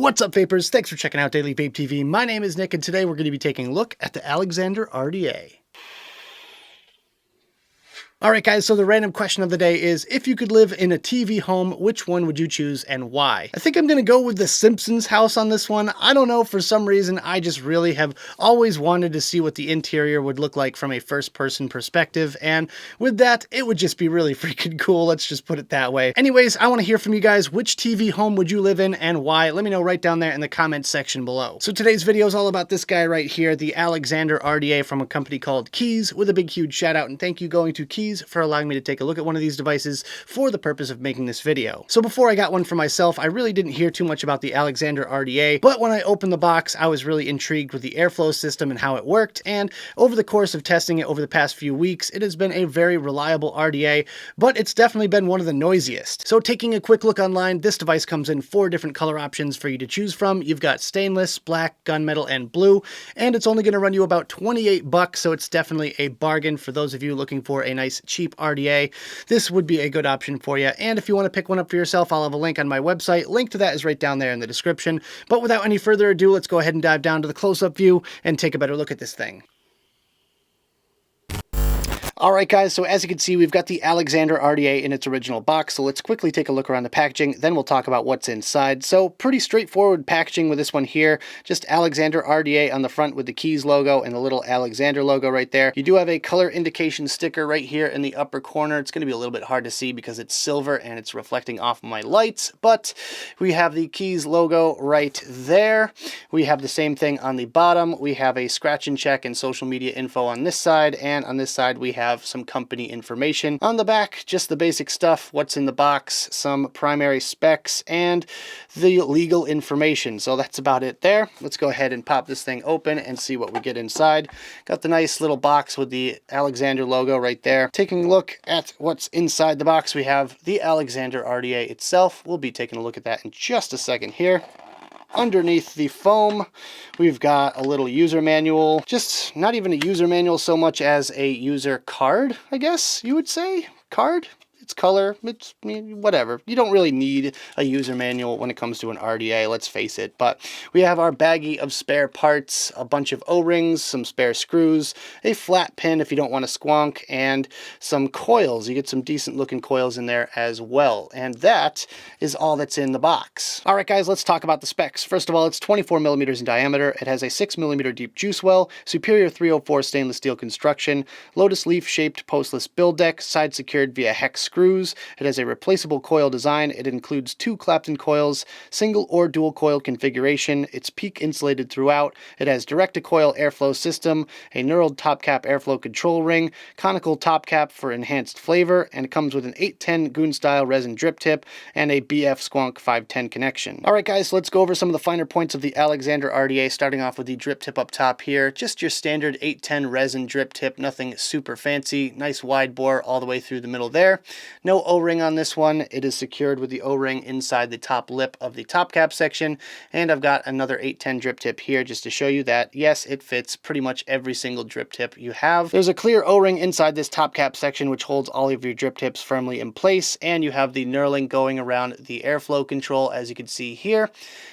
What's up, vapors? Thanks for checking out Daily Vape TV. My name is Nick, and today we're going to be taking a look at the Alexander RDA. Alright guys, so the random question of the day is, if you could live in a TV home, which one would you choose and why? I think I'm going to go with the Simpsons house on this one. I don't know, for some reason, I just really have always wanted to see what the interior would look like from a first-person perspective, and with that, it would just be really freaking cool, let's just put it that way. Anyways, I want to hear from you guys, which TV home would you live in and why? Let me know right down there in the comments section below. So today's video is all about this guy right here, the Alexander RDA from a company called Kaees, with a big huge shout out and thank you going to Kaees for allowing me to take a look at one of these devices for the purpose of making this video. So before I got one for myself, I really didn't hear too much about the Alexander RDA, but when I opened the box, I was really intrigued with the airflow system and how it worked, and over the course of testing it over the past few weeks, it has been a very reliable RDA, but it's definitely been one of the noisiest. So taking a quick look online, this device comes in 4 different color options for you to choose from. You've got stainless, black, gunmetal, and blue, and it's only going to run you about 28 bucks, so it's definitely a bargain for those of you looking for a nice cheap RDA. This would be a good option for you, and if you want to pick one up for yourself, I'll have a link on my website. Link to that is right down there in the description. But without any further ado, let's go ahead and dive down to the close-up view and take a better look at this thing. Alright guys, so as you can see, we've got the Alexander RDA in its original box, so let's quickly take a look around the packaging, then we'll talk about what's inside. So pretty straightforward packaging with this one here, just Alexander RDA on the front with the Kaees logo and the little Alexander logo right there. You do have a color indication sticker right here in the upper corner. It's going to be a little bit hard to see because it's silver and it's reflecting off my lights, but we have the Kaees logo right there. We have the same thing on the bottom. We have a scratch and check and social media info on this side, and on this side we have some company information. On the back, just the basic stuff, what's in the box, some primary specs, and the legal information. So that's about it there. Let's go ahead and pop this thing open and see what we get inside. Got the nice little box with the Alexander logo right there. Taking a look at what's inside the box, we have the Alexander RDA itself. We'll be taking a look at that in just a second here. Underneath the foam, we've got a little user manual. Just not even a user manual so much as a user card, I guess you would say. Card? It's color, it's whatever. You don't really need a user manual when it comes to an RDA, let's face it. But we have our baggie of spare parts, a bunch of O-rings, some spare screws, a flat pin if you don't want to squonk, and some coils. You get some decent looking coils in there as well. And that is all that's in the box. All right, guys, let's talk about the specs. First of all, it's 24 millimeters in diameter. It has a 6 millimeter deep juice well, superior 304 stainless steel construction, lotus leaf shaped postless build deck, side secured via hex screws. It has a replaceable coil design. It includes 2 Clapton coils, single or dual coil configuration. It's peak insulated throughout. It has direct-to-coil airflow system, a knurled top cap airflow control ring, conical top cap for enhanced flavor, and it comes with an 810 Goon-style resin drip tip and a BF Squonk 510 connection. Alright guys, so let's go over some of the finer points of the Alexander RDA, starting off with the drip tip up top here. Just your standard 810 resin drip tip, nothing super fancy. Nice wide bore all the way through the middle there. No O-ring on this one. It is secured with the O-ring inside the top lip of the top cap section, and I've got another 810 drip tip here just to show you that yes, it fits pretty much every single drip tip you have. There's a clear O-ring inside this top cap section which holds all of your drip tips firmly in place, and you have the knurling going around the airflow control, as you can see here.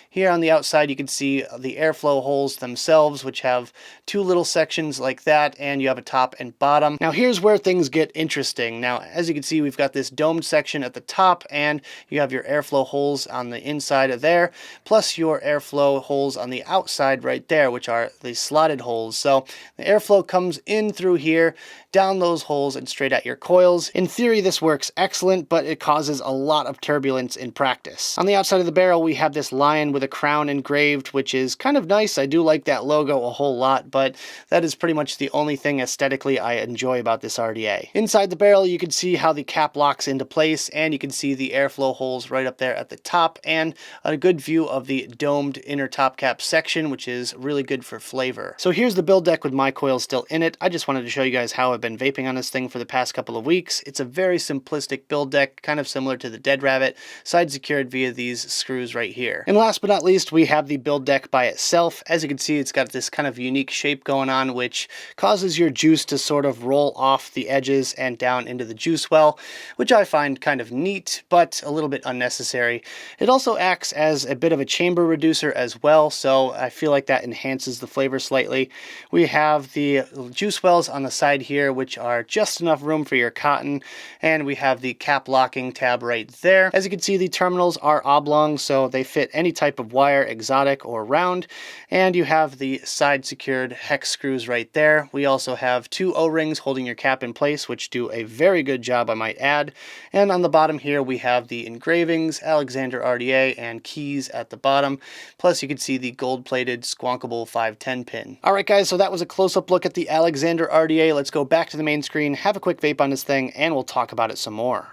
Here on the outside, you can see the airflow holes themselves, which have 2 little sections like that, and you have a top and bottom. Now, here's where things get interesting. Now, as you can see, we've got this domed section at the top, and you have your airflow holes on the inside of there, plus your airflow holes on the outside right there, which are the slotted holes. So the airflow comes in through here, down those holes, and straight at your coils. In theory, this works excellent, but it causes a lot of turbulence in practice. On the outside of the barrel, we have this lion with a crown engraved, which is kind of nice. I do like that logo a whole lot, but that is pretty much the only thing aesthetically I enjoy about this RDA. Inside the barrel, you can see how the cap locks into place, and you can see the airflow holes right up there at the top, and a good view of the domed inner top cap section, which is really good for flavor. So here's the build deck with my coils still in it. I just wanted to show you guys how I've been vaping on this thing for the past couple of weeks. It's a very simplistic build deck, kind of similar to the Dead Rabbit, side secured via these screws right here. And last but not least, we have the build deck by itself. As you can see, it's got this kind of unique shape going on, which causes your juice to sort of roll off the edges and down into the juice well, which I find kind of neat, but a little bit unnecessary. It also acts as a bit of a chamber reducer as well, so I feel like that enhances the flavor slightly. We have the juice wells on the side here, which are just enough room for your cotton, and we have the cap locking tab right there. As you can see, the terminals are oblong, so they fit any type of wire, exotic or round, and you have the side secured hex screws right there. We also have 2 O-rings holding your cap in place, which do a very good job, I might add. And on the bottom here, we have the engravings, Alexander RDA, and Kaees at the bottom. Plus, you can see the gold-plated squonkable 510 pin. All right, guys, so that was a close-up look at the Alexander RDA. Let's go back to the main screen, have a quick vape on this thing, and we'll talk about it some more.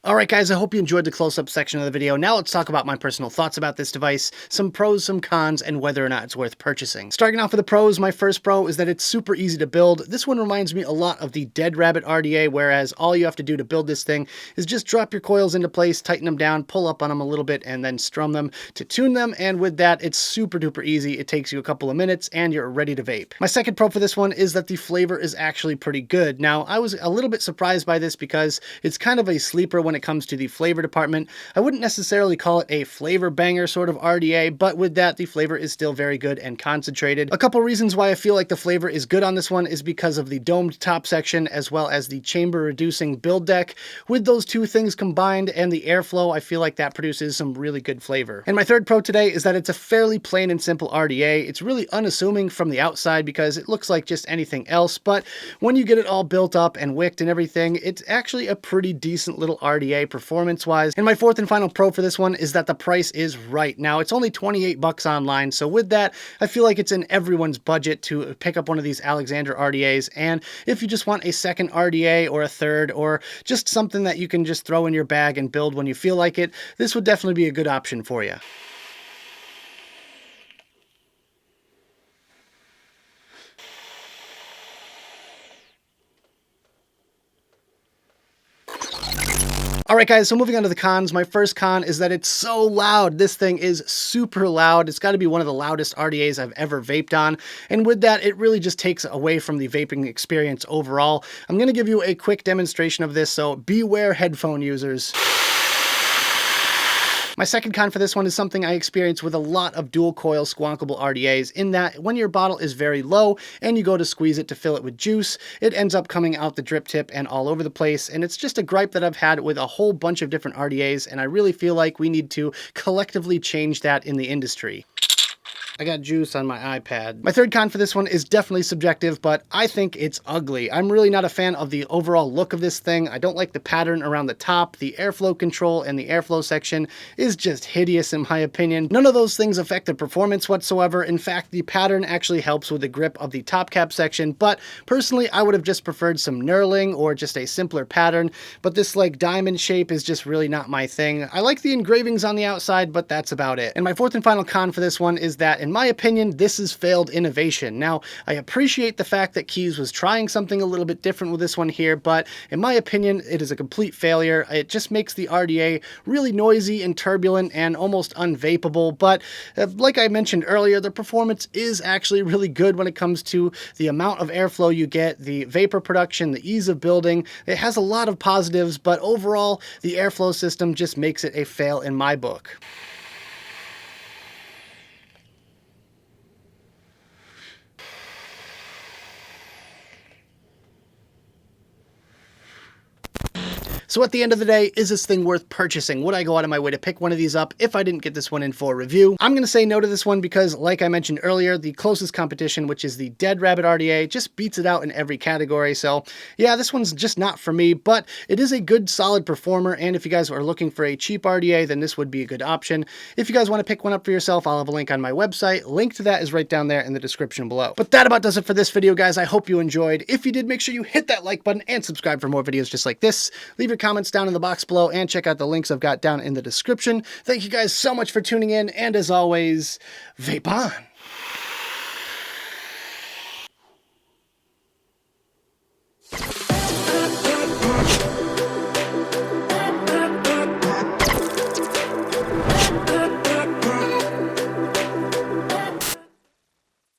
Alright guys, I hope you enjoyed the close-up section of the video. Now let's talk about my personal thoughts about this device, some pros, some cons, and whether or not it's worth purchasing. Starting off with the pros, my first pro is that it's super easy to build. This one reminds me a lot of the Dead Rabbit RDA, whereas all you have to do to build this thing is just drop your coils into place, tighten them down, pull up on them a little bit, and then strum them to tune them, and with that, it's super duper easy. It takes you a couple of minutes, and you're ready to vape. My second pro for this one is that the flavor is actually pretty good. Now, I was a little bit surprised by this because it's kind of a sleeper when it comes to the flavor department. I wouldn't necessarily call it a flavor banger sort of RDA, but with that, the flavor is still very good and concentrated. A couple reasons why I feel like the flavor is good on this one is because of the domed top section as well as the chamber reducing build deck. With those two things combined and the airflow, I feel like that produces some really good flavor. And my third pro today is that it's a fairly plain and simple RDA. It's really unassuming from the outside because it looks like just anything else, but when you get it all built up and wicked and everything, it's actually a pretty decent little RDA performance-wise. And my fourth and final pro for this one is that the price is right. Now, it's only 28 bucks online, so with that, I feel like it's in everyone's budget to pick up one of these Alexander RDAs, and if you just want a second RDA or a third, or just something that you can just throw in your bag and build when you feel like it, this would definitely be a good option for you. Alright guys, so moving on to the cons, my first con is that it's so loud. This thing is super loud. It's got to be one of the loudest RDAs I've ever vaped on, and with that, it really just takes away from the vaping experience overall. I'm going to give you a quick demonstration of this, so beware headphone users. My second con for this one is something I experience with a lot of dual coil squonkable RDAs, in that when your bottle is very low and you go to squeeze it to fill it with juice, it ends up coming out the drip tip and all over the place, and it's just a gripe that I've had with a whole bunch of different RDAs, and I really feel like we need to collectively change that in the industry. I got juice on my iPad. My third con for this one is definitely subjective, but I think it's ugly. I'm really not a fan of the overall look of this thing. I don't like the pattern around the top. The airflow control and the airflow section is just hideous in my opinion. None of those things affect the performance whatsoever. In fact, the pattern actually helps with the grip of the top cap section, but personally, I would have just preferred some knurling or just a simpler pattern, but this like diamond shape is just really not my thing. I like the engravings on the outside, but that's about it. And my fourth and final con for this one is that, in my opinion, this is failed innovation. Now, I appreciate the fact that Kaees was trying something a little bit different with this one here, but in my opinion, it is a complete failure. It just makes the RDA really noisy and turbulent and almost unvapable, but like I mentioned earlier, the performance is actually really good when it comes to the amount of airflow you get, the vapor production, the ease of building. It has a lot of positives, but overall, the airflow system just makes it a fail in my book. So at the end of the day, is this thing worth purchasing? Would I go out of my way to pick one of these up if I didn't get this one in for review? I'm going to say no to this one because, like I mentioned earlier, the closest competition, which is the Dead Rabbit RDA, just beats it out in every category. So yeah, this one's just not for me, but it is a good, solid performer, and if you guys are looking for a cheap RDA, then this would be a good option. If you guys want to pick one up for yourself, I'll have a link on my website. Link to that is right down there in the description below. But that about does it for this video, guys. I hope you enjoyed. If you did, make sure you hit that like button and subscribe for more videos just like this. Leave your comments down in the box below and check out the links I've got down in the description. Thank you guys so much for tuning in, and as always, vape on!